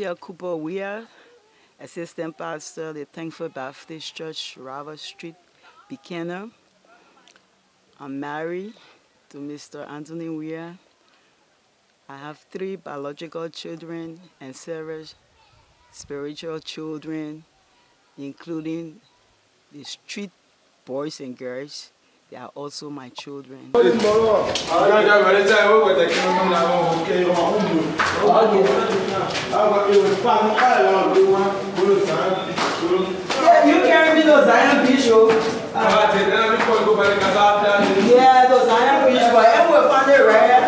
Cynthia Cooper Weir, Assistant Pastor, the Thankful Baptist Church, Rava Street, Buchanan. I'm married to Mr. Anthony Weir. I have 3 biological children and several spiritual children, including the street boys and girls. They are also my children. Yeah, you carry me those Zion Beach, yo. Yeah, those Zion Beach, but I will find it right.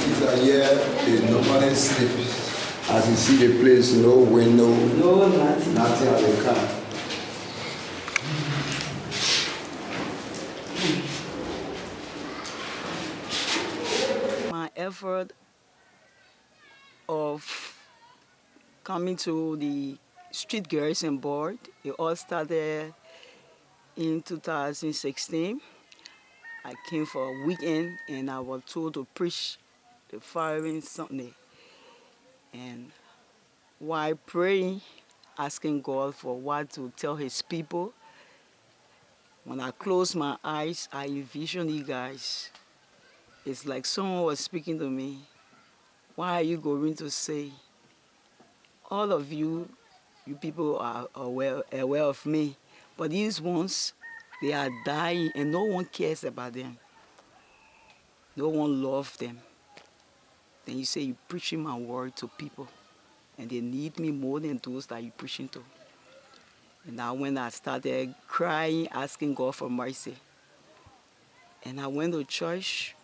These are here, they normally sleep. As you see the place, no window, No, nothing. nothing at the car. My effort of coming to the Street Girls and Board, it all started in 2016. I came for a weekend and I was told to preach the following Sunday. And while praying, asking God for what to tell his people, when I closed my eyes, I envisioned you guys. It's like someone was speaking to me. Why are you going to say? All of you people are aware of me. But these ones, they are dying and no one cares about them. No one loves them. Then you say you're preaching my word to people. And they need me more than those that you're preaching to. And now when I started crying, asking God for mercy. And I went to church.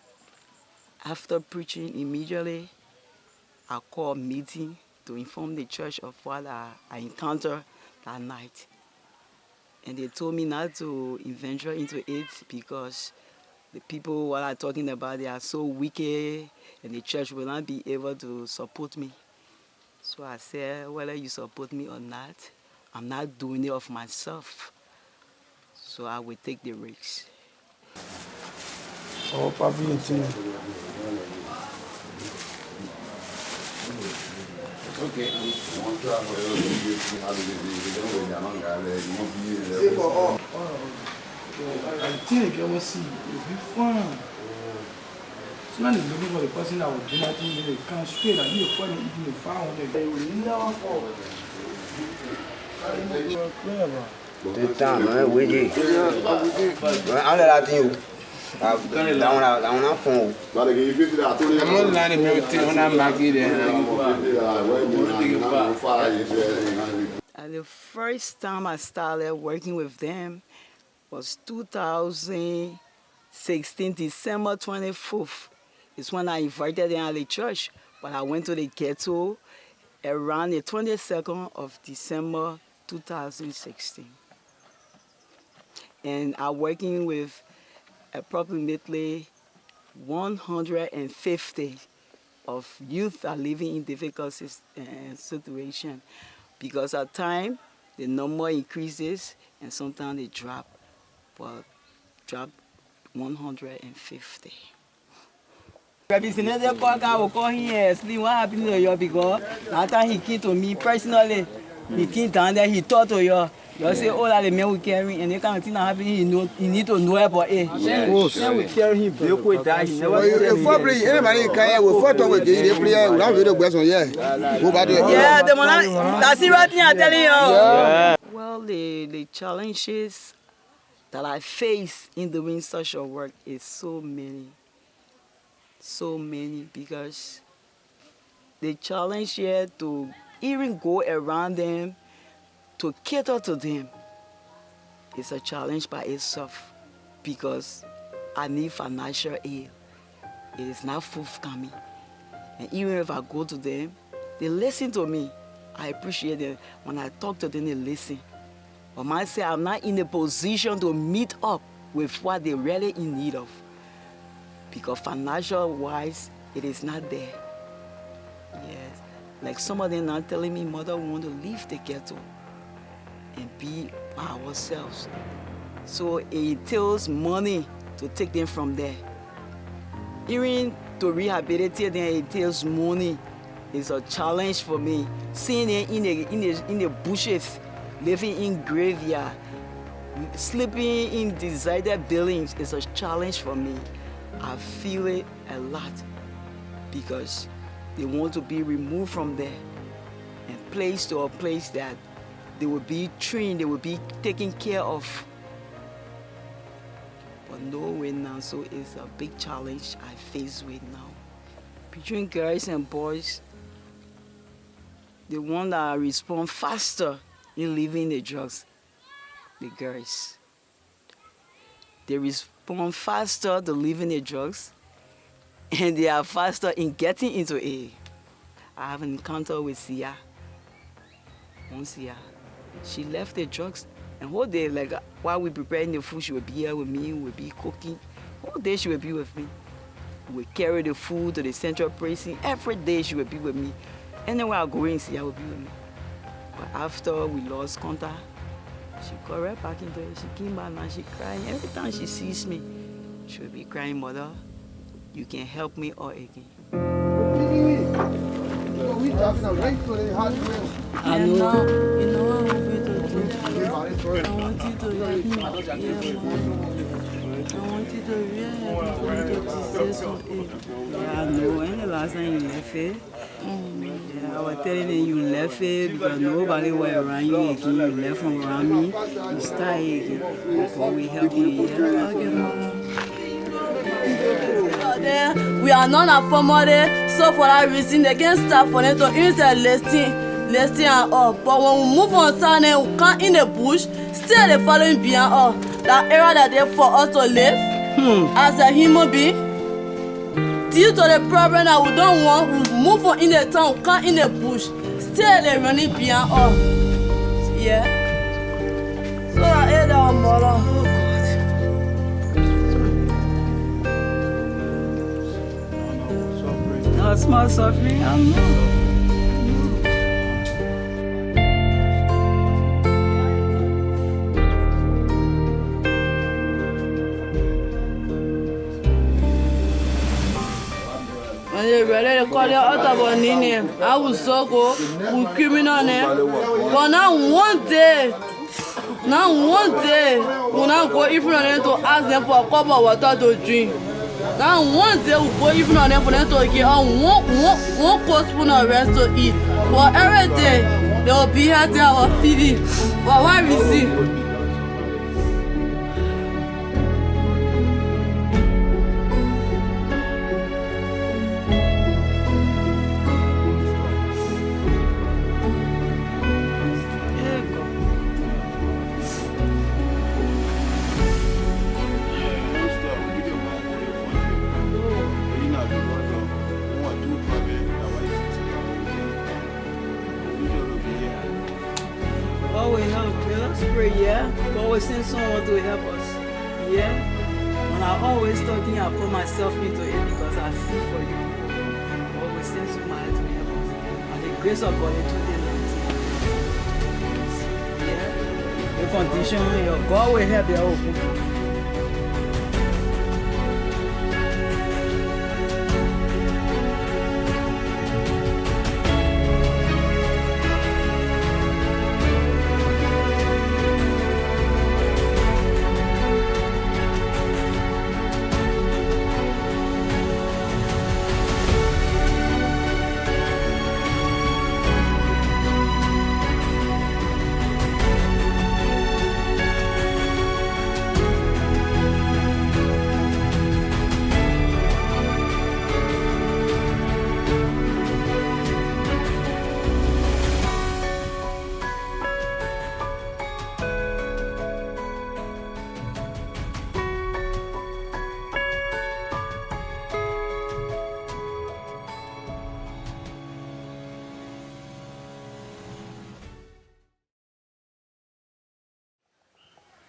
After preaching, immediately, I called a meeting to inform the church of what I encountered that night. And they told me not to venture into it because the people what I'm talking about, they are so wicked and the church will not be able to support me. So I said, whether you support me or not, I'm not doing it of myself. So I will take the risks. Oh, Papi, Okay. I think I will see. It'll be fun. So when you're looking for the person that will do nothing, they come straight and you're funny eating the found. They will never fall. Tout le temps, oui, oui. On est là, tu là, on a fond. And the first time I started working with them was 2016, December 24th. It's when I invited them at the church, but I went to the ghetto around the 22nd of December 2016. And I'm working with approximately 150 of youth are living in difficult situations because at times the number increases and sometimes they drop, but drop 150. Representative Parker will call him and explain what happened to you because last time he came to me personally, he came down there, he talked to you. You say, oh, that the man will carry, and the kind of thing that happened, he need to know about it. Man will carry him, break with that, he never Probably anybody can will photo with the player without video question, yeah. Yeah, the one that's the right thing I'm telling you. Yeah. Well, the challenges that I face in doing social work is so many because the challenge here to even go around them, to cater to them, is a challenge by itself because I need financial aid. It is not forthcoming. And even if I go to them, they listen to me. I appreciate them. When I talk to them, they listen. But myself, I'm not in a position to meet up with what they're really in need of. Because financial-wise, it is not there. Yes. Like some of them are telling me, Mother, we want to leave the ghetto and be by ourselves. So it takes money to take them from there. Even to rehabilitate them, it takes money. It's a challenge for me. Seeing them in the bushes, living in graveyard, sleeping in deserted buildings is a challenge for me. I feel it a lot because they want to be removed from there and placed to a place that they will be trained, they will be taken care of. But no way now, so it's a big challenge I face with now. Between girls and boys, the one that respond faster in leaving the drugs, the girls. They respond faster to leaving the drugs, and they are faster in getting into it. I have an encounter with Sia. One Sia. She left the drugs, and whole day, like while we preparing the food, she would be here with me, we'll be cooking. Whole day she would be with me. We carry the food to the central precinct. Every day she would be with me. Anywhere I go in, Sia would be with me. But after we lost contact, she got right back into it. She came back now, she crying. Every time she sees me, she will be crying, "Mother, you can help me all again." I know. You know what I'm going to do. I want you to help me. I want you to really help me to Jesus on it. Yeah, I know. When the last time you left it? Yeah, I was telling them you left it because nobody was around you again. You left from around me. You started again. But we help you, yeah? Okay, Mama. We are not a family, so for that reason they can't start for them to use their listing and all. But when we move on Saturday, we come in the bush, still they following behind us. That area that they for us to live as a human being. Due to the problem that we don't want, we move on in the town, we come in the bush, still they running behind us. Yeah. So I ate our mother. No small suffering, I know. When they ready to call you out about Nini, I was so go with criminal name. But now one day, when I go in front of them to ask them for a cup of water to drink. Now one day we go in front of them for them to get one cold spoon of rice to eat. But every day they will be here to our feeding. For what reason? God will help. Let us pray, yeah? God will send someone to help us. Yeah? When I'm always talking, I put myself into it because I feel for you. God will send somebody to help us. And the grace of God into the light. Yeah? The condition, God will help you.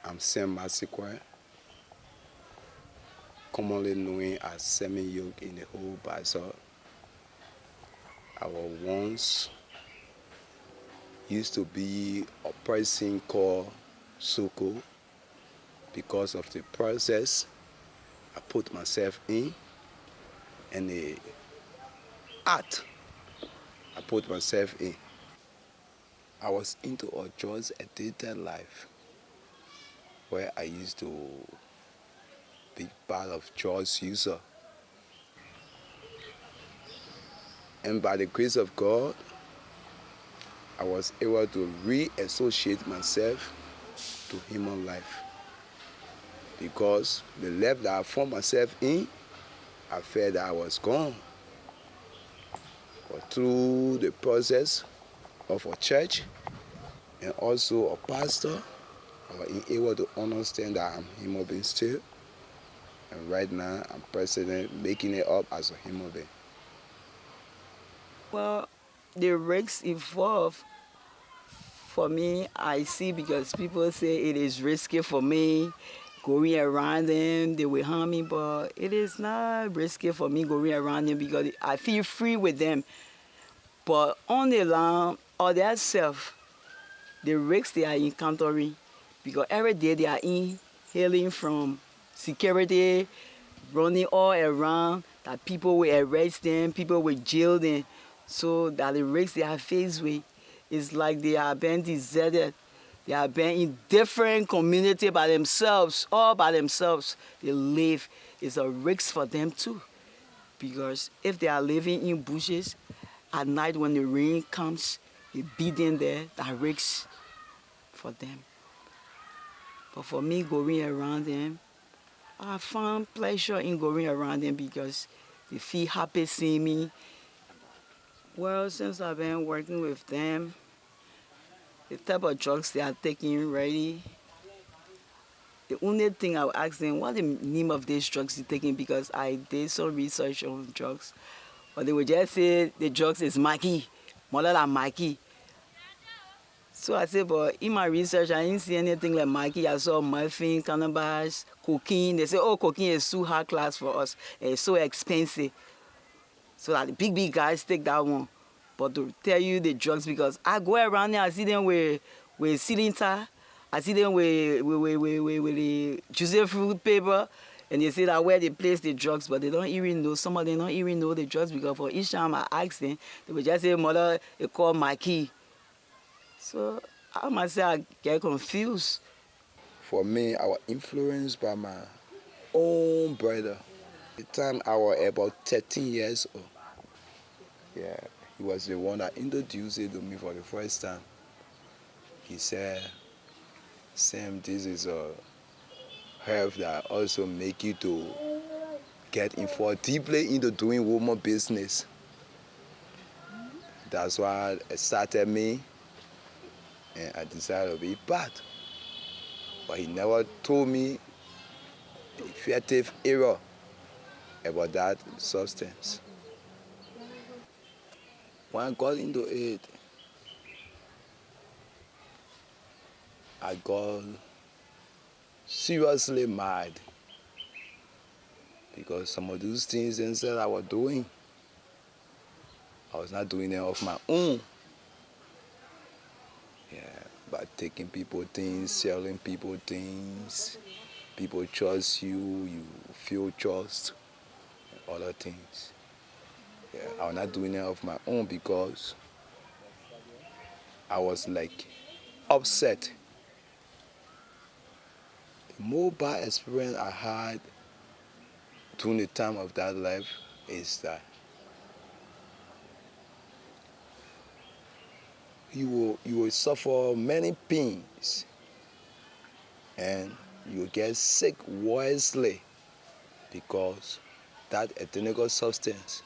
I'm Sam Masikwe, commonly known as Semi Yoke in the whole Bazaar. I was once used to be a person called Soko. because of the process I put myself in and the art I put myself in. I was into a drugs addicted life where I used to be part of drugs user. And by the grace of God, I was able to reassociate myself to human life. Because the life that I found myself in, I felt that I was gone. But through the process of a church and also a pastor, I was able to understand that I'm human being still. And right now, I'm president, making it up as a human being. Well, the risks involved for me, I see because people say it is risky for me going around them, they will harm me, but it is not risky for me going around them because I feel free with them. But on the line or their self, the risks they are encountering, because every day they are inhaling from security, running all around, that people will arrest them, people will jail them. So that the risks they are faced with is like they are being deserted. They are being in different community by themselves, all by themselves. They live. It's a risk for them too. Because if they are living in bushes, at night when the rain comes, they beat them there, that risk for them. But for me going around them, I found pleasure in going around them because they feel happy seeing me. Well, since I've been working with them, the type of drugs they are taking ready, the only thing I will ask them, what the name of these drugs you're taking, because I did some research on drugs. But they would just say the drugs is Mikey, more than Mikey. So I said, but in my research, I didn't see anything like Mikey. I saw morphine, cannabis, cocaine. They say, oh, cocaine is too high class for us. It's so expensive. So that the big guys take that one. But to tell you the drugs, because I go around there, I see them with cylinder, I see them with the juicy fruit paper, and they say that where they place the drugs, but they don't even know. Some of them don't even know the drugs because for each time I ask them, they will just say, mother, they call my key. So I myself I get confused. For me, I was influenced by my own brother. The time I was about 13 years old. Yeah, he was the one that introduced it to me for the first time. He said, Sam, this is a herb that also make you to get involved deeply into doing woman business. That's why it started me and I decided to be part. But he never told me the effective error about that substance. When I got into it, I got seriously mad because some of those things instead I was doing, I was not doing them of my own. Yeah, by taking people things, selling people things, people trust you, you feel trust, and other things. Yeah, I was not doing them of my own because I was like upset. The mobile experience I had during the time of that life is that you will suffer many pains and you will get sick wisely because that identical substance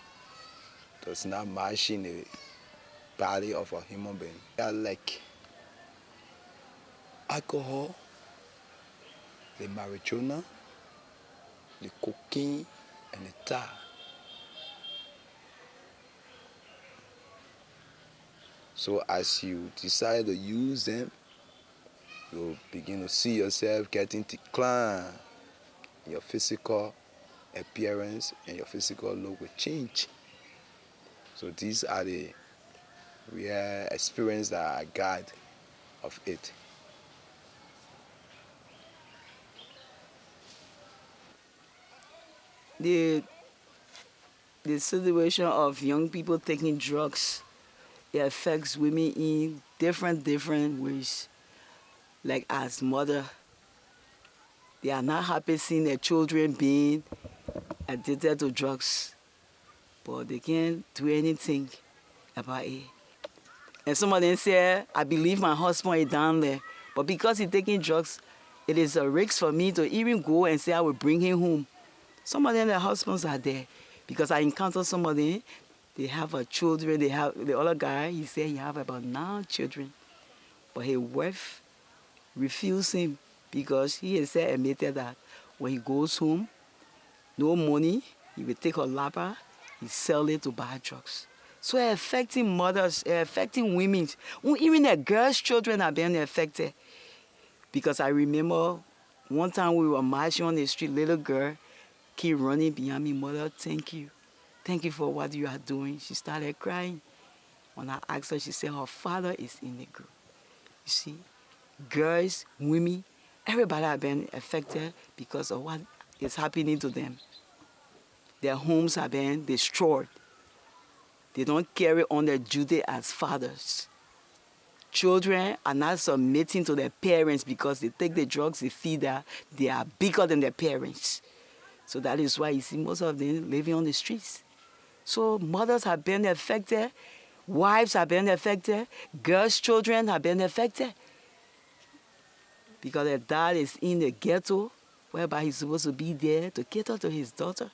does not match in the body of a human being. They are like alcohol, the marijuana, the cocaine, and the tar. So as you decide to use them, you begin to see yourself getting decline. Your physical appearance and your physical look will change. So these are the real experience that I got of it. The situation of young people taking drugs, it affects women in different ways. Like as mother, they are not happy seeing their children being addicted to drugs, but they can't do anything about it. And some of them say, I believe my husband is down there, but because he's taking drugs, it is a risk for me to even go and say I will bring him home. Some of them, their husbands are there, because I encounter some of them, they have children, they have, the other guy, he said he have about 9 children, but his wife refused him because he has said, admitted that when he goes home, no money, he will take a lapper, he sell it to buy drugs. So it's affecting mothers, it's affecting women. Even the girls' children are being affected. Because I remember one time we were marching on the street, little girl keep running behind me, mother, thank you. Thank you for what you are doing. She started crying. When I asked her, she said her father is in the group. You see, girls, women, everybody have been affected because of what is happening to them. Their homes have been destroyed. They don't carry on their duty as fathers. Children are not submitting to their parents because they take the drugs, they feed them. They are bigger than their parents. So that is why you see most of them living on the streets. So mothers have been affected, wives have been affected, girls' children have been affected. Because their dad is in the ghetto, whereby he's supposed to be there to cater to his daughter.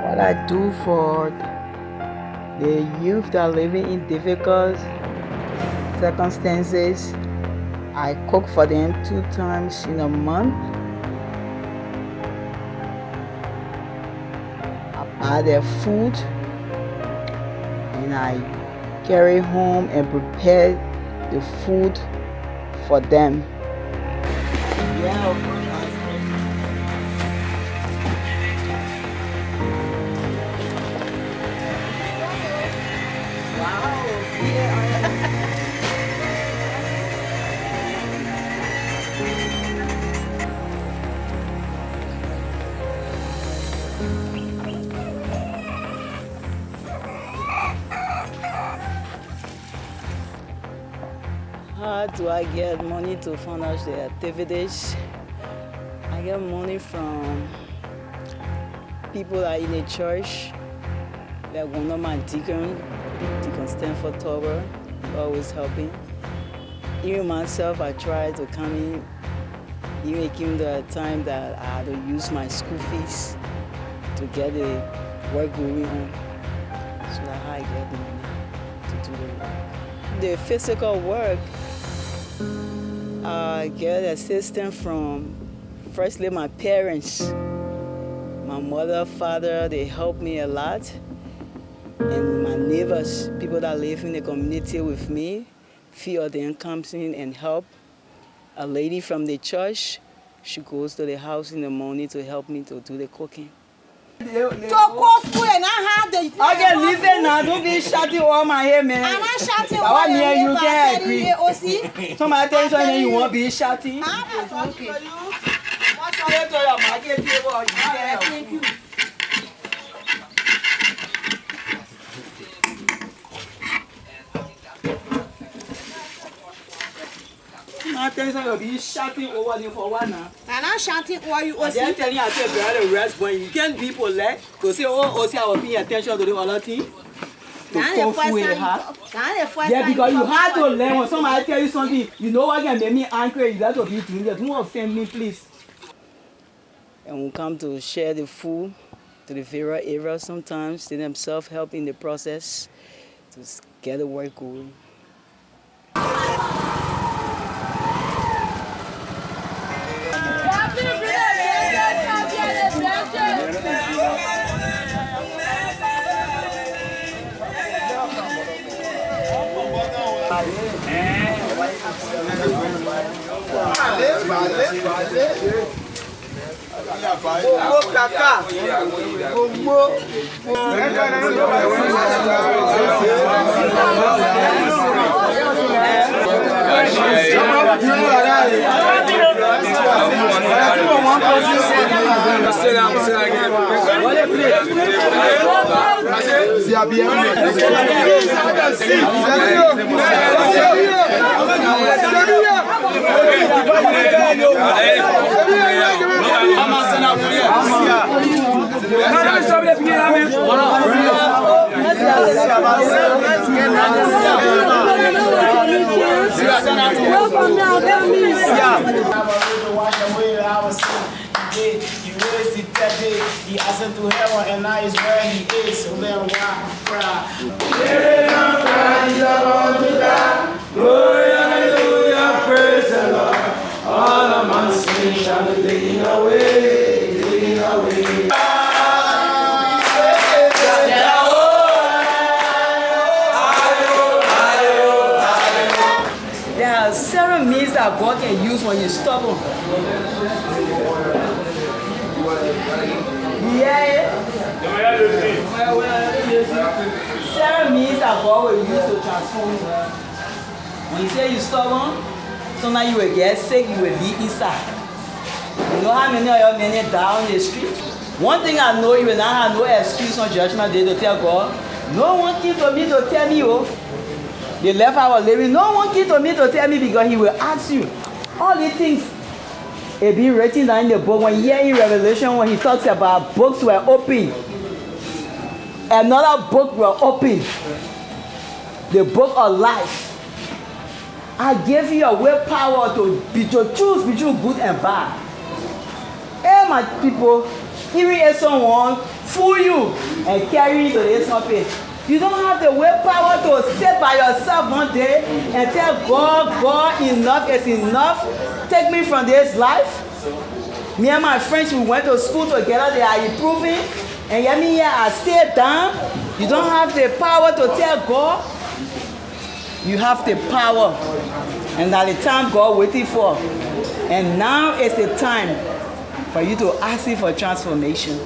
What I do for the youth that are living in difficult circumstances, I cook for them 2 times in a month. I buy their food and I carry home and prepare the food for them. Yeah. How do I get money to finance the activities? I get money from people that are in the church, like one of my Deacon Stanford Tower, always helping. Even myself, I try to come in, even came the time that I had to use my school fees to get the work going on. So that's how I get money to do the work. The physical work, I get assistance from, firstly, my parents. My mother, father, they help me a lot. And my neighbors, people that live in the community with me, few of them comes in and help. A lady from the church, she goes to the house in the morning to help me to do the cooking. Okay, leave it now. Don't be shouting all my hair, man. I'm not shouting all my hair. You can't agree. Somebody tell you something you won't be shouting. Okay. Thank you. I tell you something, you'll be shouting over them for one now. I'm not shouting over you. I'm telling you, I say, brother, rest when you can't be polite to say, oh, see, I will pay attention to the other thing. To come fool with the heart. Yeah, because you have to learn when somebody tell you something, you know what can make me angry, you have to be doing that. Don't offend me, please. And we come to share the food to the various areas sometimes, they themselves help in the process to get the work going. He wasted that day. He asked him to heaven, and now he's where he is. So let him cry. Glory, hallelujah, praise the Lord. All of my sins shall be taken away, taken away. There are several means that God can use when you're stubborn. Yeah. Several means that God will use to transform you. When you say you're stubborn, sometimes you will get sick, you will leave inside. You know how many of your men die on the street? One thing I know, you will not have no excuse on Judgment Day to tell God, no one came to me to tell me, oh. They left our living. No one came to me to tell me because he will ask you. All these things it been written down in the book. When you hear in Revelation, when he talks about books were open, another book will open, the book of life. I gave you a willpower to choose between good and bad. Hey, my people, even if someone fool you and carry you to this something, you don't have the willpower to sit by yourself one day and tell God, God, enough is enough. Take me from this life. Me and my friends, we went to school together. They are improving. And yet me here, I stay down. You don't have the power to tell God. You have the power. And at the time God waiting for. And now is the time for you to ask him for transformation.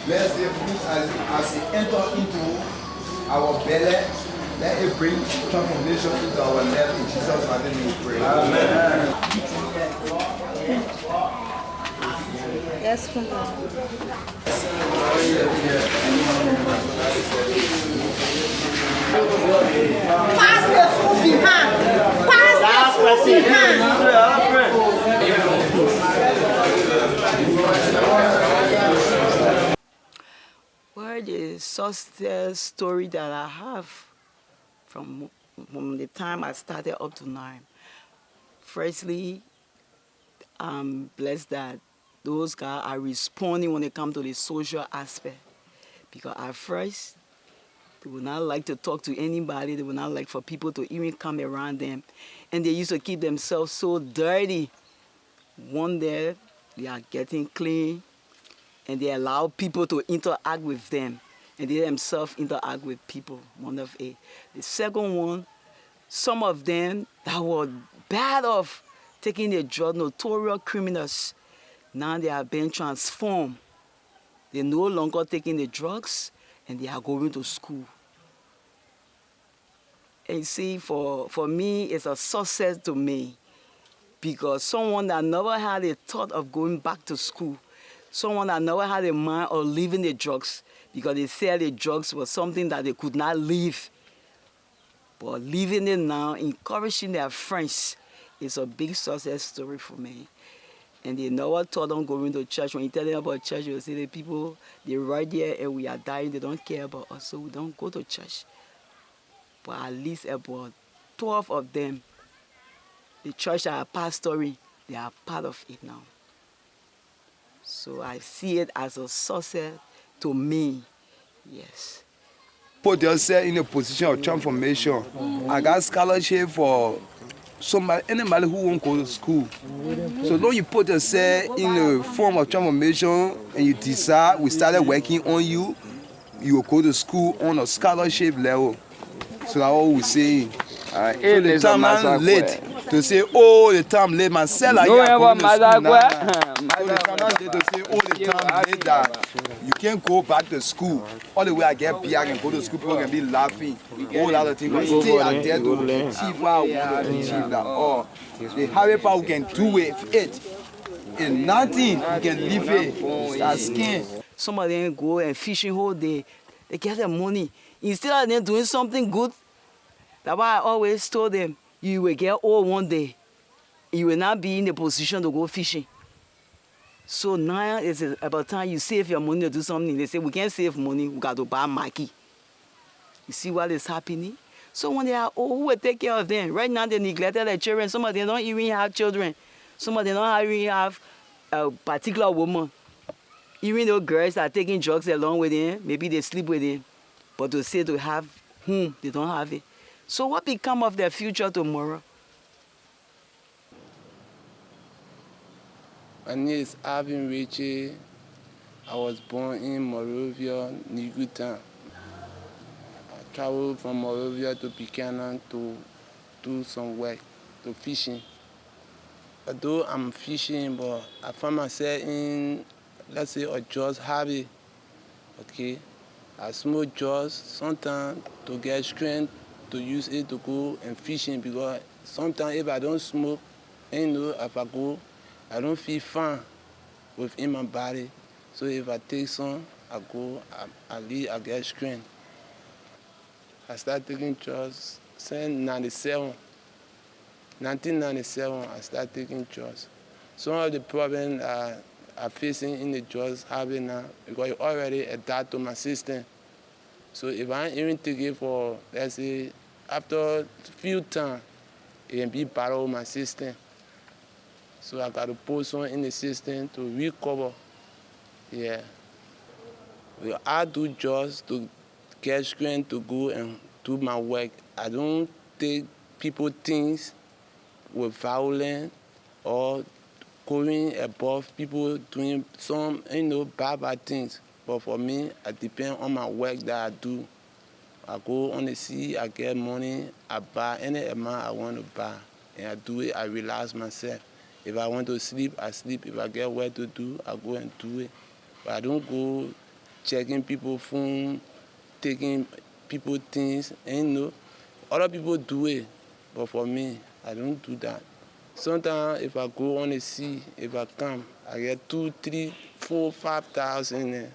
Bless the fruit as it enter into our belly. Let it bring transformation into our life. In Jesus' name we pray. Amen. Yes, Papa. Pass the food behind. Pass the food behind. Well, the success story that I have from the time I started up to now. Firstly, I'm blessed that those guys are responding when it comes to the social aspect. Because at first, they would not like to talk to anybody. They would not like for people to even come around them. And they used to keep themselves so dirty. One day, they are getting clean. And they allow people to interact with them. And they themselves interact with people. One of it. The second one, some of them that were bad off taking the drug, notorious criminals, now they are being transformed. They're no longer taking the drugs and they are going to school. And you see, for me, it's a success to me. Because someone that never had a thought of going back to school, someone that never had a mind of leaving the drugs, because they said the drugs was something that they could not leave. But leaving it now, encouraging their friends, is a big success story for me. And they never thought on going to church. When you tell them about church, you say the people, they're right there and we are dying, they don't care about us, so we don't go to church. But at least about 12 of them, the church that are pastoring, they are part of it now. So I see it as a success to me, yes. Put yourself in a position of transformation. I got scholarship for somebody, anybody who won't go to school. So when you put yourself in a form of transformation and you decide we started working on you, you will go to school on a scholarship level. So that's what we're saying. So the time I'm late. to say all the time, let my sell No, going ever to mother school go. now. All the time, not to say all the time, let that you can't go back to school. All the way I get back and go to school, people can be laughing. Whole lot of things, but still I dare to achieve what I want to achieve. That oh, the hardest part we can do with it. And nothing, we can leave it. That skin. Some of them go and fishing whole day. They get their money. Instead of them doing something good, that's why I always told them, you will get old one day. You will not be in the position to go fishing. So now it's about time you save your money to do something. They say, we can't save money, we got to buy Maggie. You see what is happening? So when they are old, who will take care of them? Right now they neglected their children. Some of them don't even have children. Some of them don't even have a particular woman. Even though girls are taking drugs along with them, maybe they sleep with them. But to say to have whom, they don't have it. So what become of their future tomorrow? My name is Alvin Richie. I was born in Monrovia, Nigutan. I traveled from Monrovia to Buchanan to do some work, to fishing. Although I'm fishing, but I find myself in, let's say, a just habit. Okay, I smoke just sometimes to get strength to use it to go and fishing, because sometimes if I don't smoke, if I go, I don't feel fine within my body. So if I take some, I go, I get strength. I started taking drugs since 1997, I started taking drugs. Some of the problems I'm facing in the drugs habit now, because it already adapted to my system. So if I even take it for, let's say, after a few times, it can be battle with my system. So I got to put some in the system to recover. Yeah. Well, I do just to get strength to go and do my work. I don't take people things with violence or going above people doing some, bad things. But for me, I depend on my work that I do. I go on the sea, I get money, I buy any amount I want to buy. And I do it, I relax myself. If I want to sleep, I sleep. If I get work to do, I go and do it. But I don't go checking people's phone, taking people things, and other people do it. But for me, I don't do that. Sometimes if I go on the sea, if I come, I get 2, 3, 4, 5,000 there.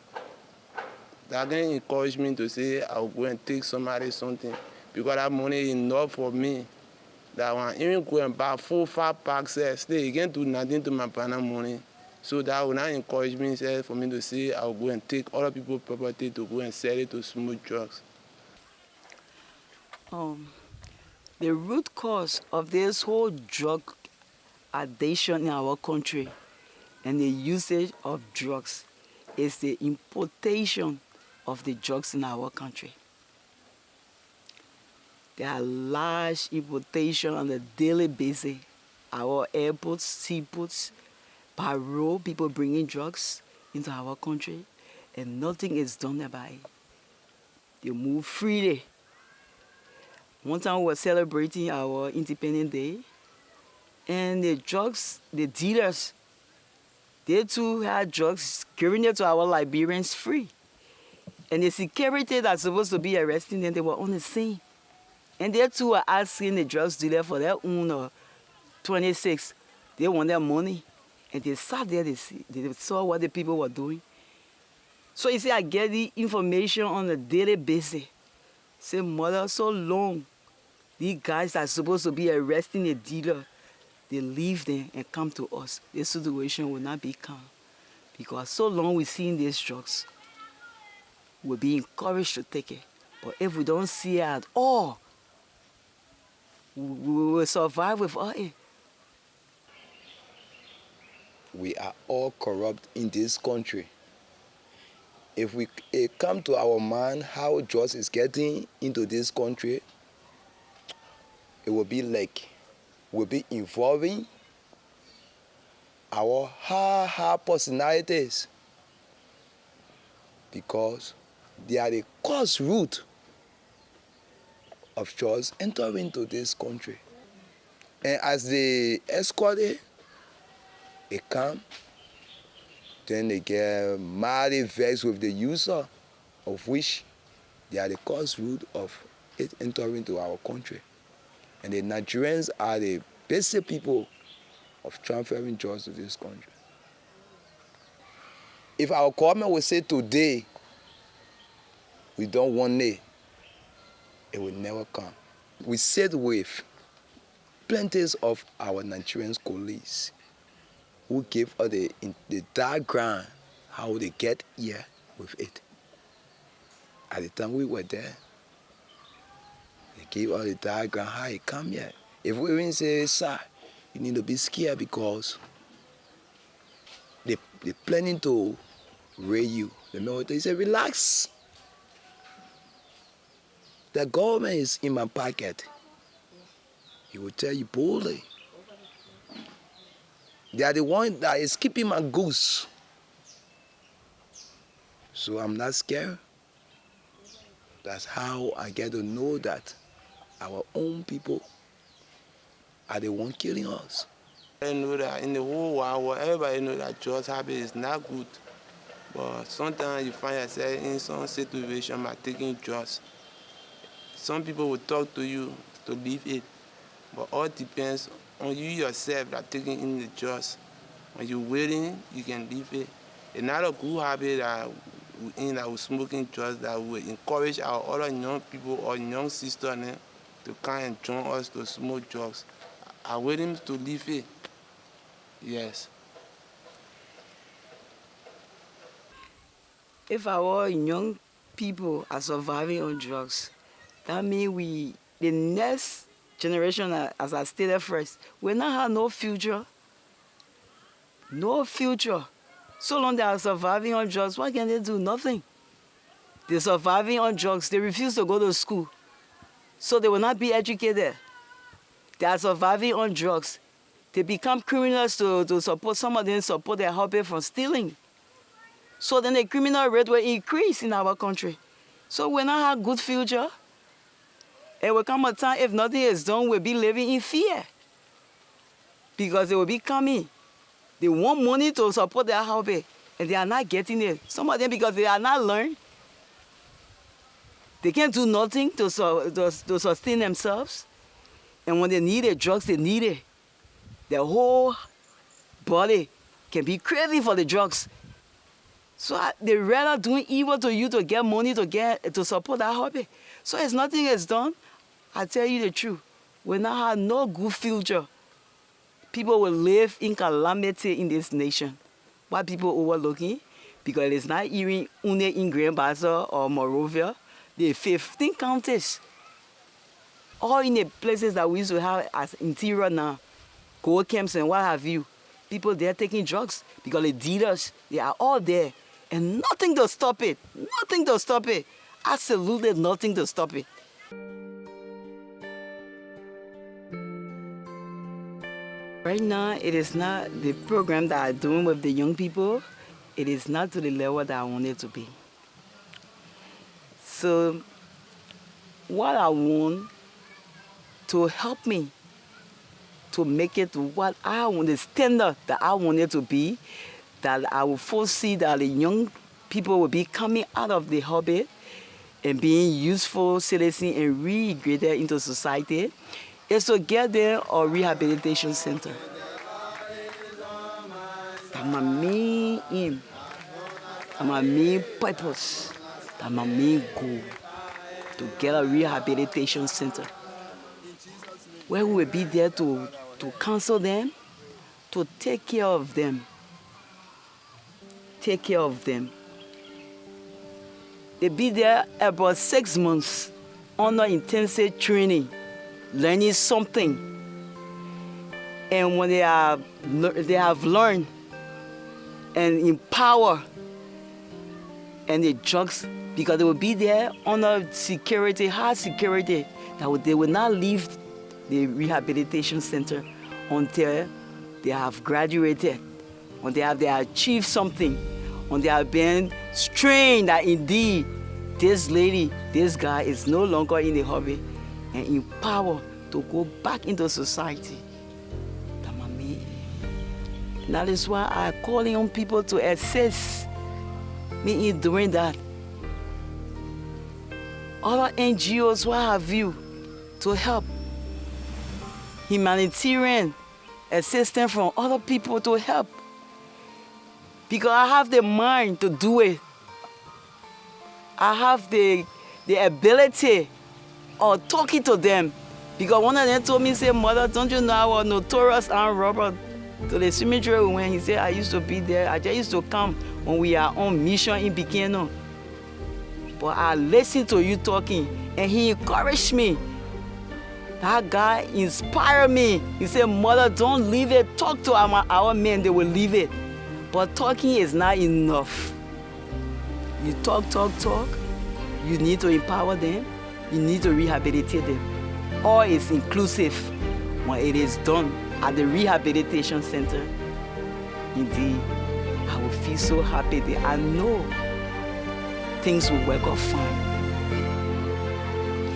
That can encourage me to say I'll go and take somebody something, because that money is enough for me. That when I even go and buy 4, 5 packs, still you can't do nothing to my banana money. So that will not encourage me for me to say I'll go and take other people's property to go and sell it to smoke drugs. The root cause of this whole drug addiction in our country and the usage of drugs is the importation of the drugs in our country. There are large importation on a daily basis. Our airports, seaports, by road, people bringing drugs into our country, and nothing is done about it. They move freely. One time we were celebrating our Independence Day, and the drugs, the dealers, they too had drugs giving it to our Liberians free. And the security that's supposed to be arresting them, they were on the scene. And they too were asking the drugs dealer for their own 26. They want their money. And they sat there, they saw what the people were doing. So you see, I get the information on a daily basis. Say, mother, so long, these guys that are supposed to be arresting the dealer, they leave them and come to us. This situation will not be calm. Because so long we see these drugs, we'll be encouraged to take it. But if we don't see it at all, we will survive without it. We are all corrupt in this country. If it come to our mind how drugs is getting into this country, it will be like we'll be involving our hard personalities, because they are the cause root of drugs entering into this country. And as they escort it come, then they get mighty vexed with the user, of which they are the cause root of it entering to our country. And the Nigerians are the basic people of transferring drugs to this country. If our government would say today, we don't want it, it will never come. We sit with plenty of our Nigerian colleagues who give us the diagram how they get here with it. At the time we were there, they gave us the diagram how it come here. If we even say, sir, you need to be scared because they're planning to raid you. The military say, relax. The government is in my pocket. He will tell you boldly. They are the one that is keeping my goose. So I'm not scared. That's how I get to know that our own people are the one killing us. I know that in the whole world, everybody know that drugs habit is not good. But sometimes you find yourself in some situation by taking drugs. Some people will talk to you to leave it, but all depends on you yourself that taking in the drugs. When you're willing, you can leave it. It's not a good habit that we're smoking drugs that will encourage our other young people or young sisters to come and join us to smoke drugs. I'm willing to leave it. Yes. If our young people are surviving on drugs, that means the next generation, as I stated first, will not have no future. No future. So long they are surviving on drugs, what can they do? Nothing. They're surviving on drugs. They refuse to go to school. So they will not be educated. They are surviving on drugs. They become criminals to support, some of them support their hobby from stealing. So then the criminal rate will increase in our country. So we'll not have good future. It will come a time if nothing is done, we'll be living in fear. Because they will be coming. They want money to support their hobby, and they are not getting it. Some of them, because they are not learned, they can't do nothing to sustain themselves. And when they need the drugs, they need it. Their whole body can be crazy for the drugs. So they rather doing evil to you to get money to support that hobby. So if nothing is done, I tell you the truth, we'll not have no good future. People will live in calamity in this nation. What people overlooking? Because it's not even only in Grand Bazaar or Monrovia. There are 15 counties. All in the places that we used to have as interior now. Gold camps and what have you. People there taking drugs because the dealers, they are all there. And nothing to stop it. Nothing to stop it. Absolutely nothing to stop it. Right now, it is not the program that I'm doing with the young people. It is not to the level that I want it to be. So, what I want to help me to make it to what I want, the standard that I want it to be, that I will foresee that the young people will be coming out of the hobby and being useful citizens and reintegrated into society, is to get them a rehabilitation center. That's my main aim. That's my main purpose. That's my main goal. To get a rehabilitation center where we will be there to counsel them, to take care of them. Take care of them. They be there about 6 months under intensive training, learning something. And when they have learned and empowered, and the drugs, because they will be there under security, high security, that they will not leave the rehabilitation center until they have graduated, when they have achieved something, when they have been trained that indeed this lady, this guy is no longer in the hobby, and empowered to go back into society. That is why I'm calling on people to assist me in doing that. Other NGOs, what have you, to help. Humanitarian assistance from other people to help. Because I have the mind to do it. I have the ability of talking to them. Because one of them told me, say, Mother, don't you know I was notorious armed robber to the cemetery when he said I used to be there. I just used to come when we are on mission in Bikino. But I listened to you talking and he encouraged me. That guy inspired me. He said, Mother, don't leave it. Talk to our men, they will leave it. But talking is not enough. You talk. You need to empower them. You need to rehabilitate them. All is inclusive when it is done at the rehabilitation center. Indeed, I will feel so happy that I know things will work out fine.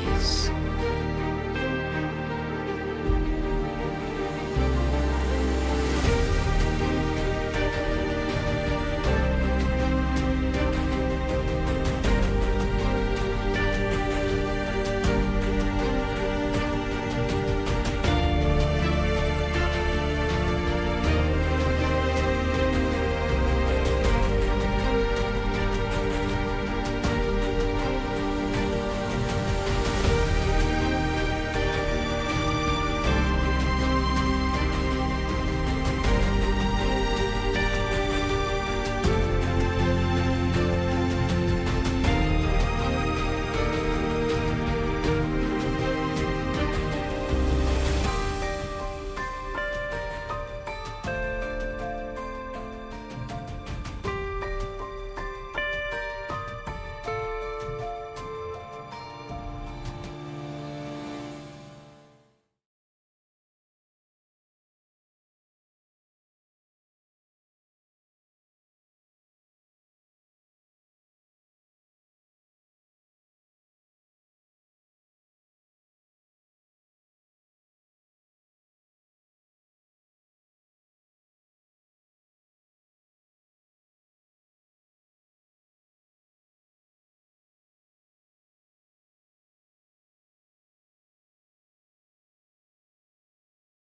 Yes.